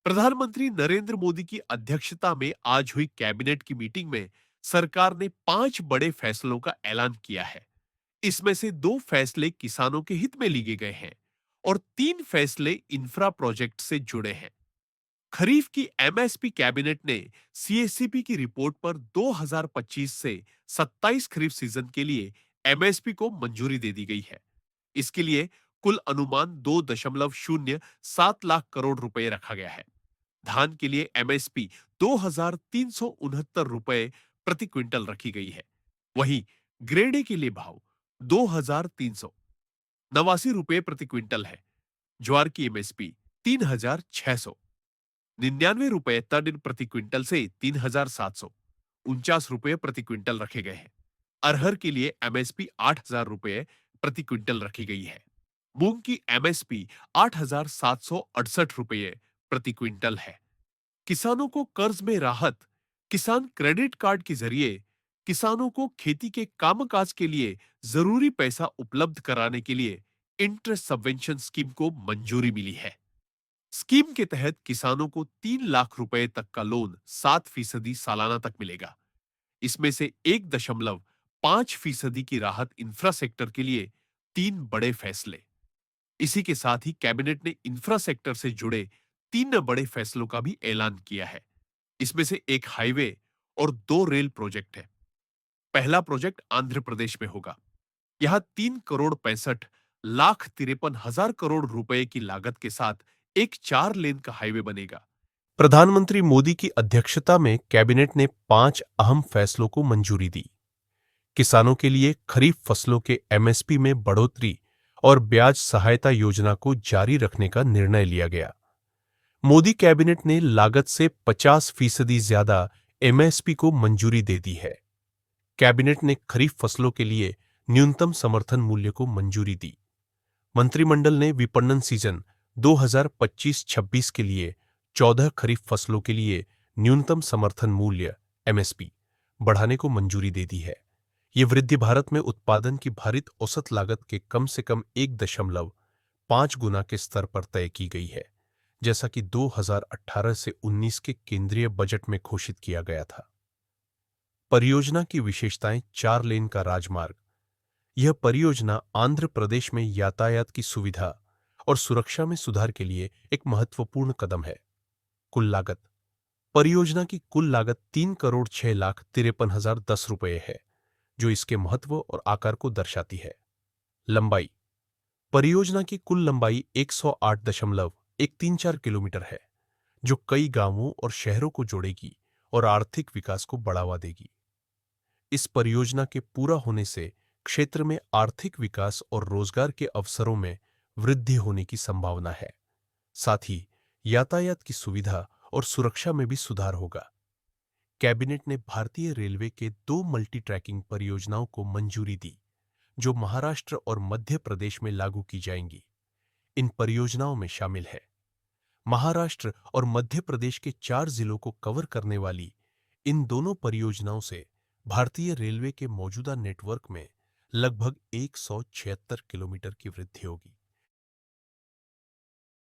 प्रधानमंत्री नरेंद्र मोदी की अध्यक्षता में आज हुई कैबिनेट की मीटिंग में सरकार ने 5 बड़े फैसलों का ऐलान किया है। इसमें से 2 फैसले किसानों के हित में लिए गए हैं और 3 फैसले इंफ्रा प्रोजेक्ट से जुड़े हैं। खरीफ की एमएसपी कैबिनेट ने सीएससीपी की रिपोर्ट पर 2025 से 27 खरीफ सीजन के लिए एमएसपी को मंजूरी दे दी गई है। इसके लिए कुल अनुमान 2.07 लाख करोड़ रुपए रखा गया है। धान के लिए एमएसपी 2,369 रुपए प्रति क्विंटल रखी गई है। वहीं ग्रेड ए के लिए भाव 2,389 रुपए प्रति क्विंटल है। ज्वार की एमएसपी 3,699 रुपए टन प्रति क्विंटल से 3,749 रुपए प्रति क्विंटल रखे गए हैं। अरहर के लिए एमएसपी 8,000 रुपए प्रति क्विंटल रखी गई है। मूंग की एमएसपी 8,768 रुपए प्रति क्विंटल है। किसानों को कर्ज में राहत। किसान क्रेडिट कार्ड के जरिए किसानों को खेती के कामकाज के लिए जरूरी पैसा उपलब्ध कराने के लिए इंटरेस्ट सबवेंशन स्कीम को मंजूरी मिली है। स्कीम के तहत किसानों को 3 लाख रुपए तक का लोन 7% सालाना तक मिलेगा। इसमें से 1.5% की राहत इंफ्रा सेक्टर के लिए। 3 बड़े फैसले। इसी के साथ ही कैबिनेट ने इंफ्रा सेक्टर से जुड़े 3 बड़े फैसलों का भी ऐलान किया है। इसमें से एक हाईवे और 2 रेल प्रोजेक्ट है। पहला प्रोजेक्ट आंध्र प्रदेश में होगा। यहां 3,65,53,हजार करोड़ रुपए की लागत के साथ एक 4 लेन का हाईवे बनेगा। प्रधानमंत्री मोदी की अध्यक्षता में कैबिनेट ने 5 अहम फैसलों को मंजूरी दी। किसानों के लिए खरीफ फसलों के एमएसपी में बढ़ोतरी और ब्याज सहायता योजना को जारी रखने का निर्णय लिया गया। मोदी कैबिनेट ने लागत से 50% ज्यादा एमएसपी को मंजूरी दे दी है। कैबिनेट ने खरीफ फसलों के लिए न्यूनतम समर्थन मूल्य को मंजूरी दी। मंत्रिमंडल ने विपणन सीजन 2025-26 के लिए 14 खरीफ फसलों के लिए न्यूनतम समर्थन मूल्य एमएसपी बढ़ाने को मंजूरी दे दी है। यह वृद्धि भारत में उत्पादन की भारित औसत लागत के कम से कम 1.5 गुना के स्तर पर तय की गई है, जैसा कि 2018 से 19 के केंद्रीय बजट में घोषित किया गया था। परियोजना की विशेषताएं। 4 लेन का राजमार्ग। यह परियोजना आंध्र प्रदेश में यातायात की सुविधा और सुरक्षा में सुधार के लिए एक महत्वपूर्ण कदम है। कुल लागत। परियोजना की कुल लागत 3,06,53,010 रुपये है, जो इसके महत्व और आकार को दर्शाती है। लंबाई। परियोजना की कुल लंबाई 108.134 किलोमीटर है, जो कई गांवों और शहरों को जोड़ेगी और आर्थिक विकास को बढ़ावा देगी। इस परियोजना के पूरा होने से क्षेत्र में आर्थिक विकास और रोजगार के अवसरों में वृद्धि होने की संभावना है। साथ ही यातायात की सुविधा और सुरक्षा में भी सुधार होगा। कैबिनेट ने भारतीय रेलवे के 2 मल्टी ट्रैकिंग परियोजनाओं को मंजूरी दी, जो महाराष्ट्र और मध्य प्रदेश में लागू की जाएंगी। इन परियोजनाओं में शामिल है महाराष्ट्र और मध्य प्रदेश के 4 जिलों को कवर करने वाली इन दोनों परियोजनाओं से भारतीय रेलवे के मौजूदा नेटवर्क में लगभग 176 किलोमीटर की वृद्धि होगी।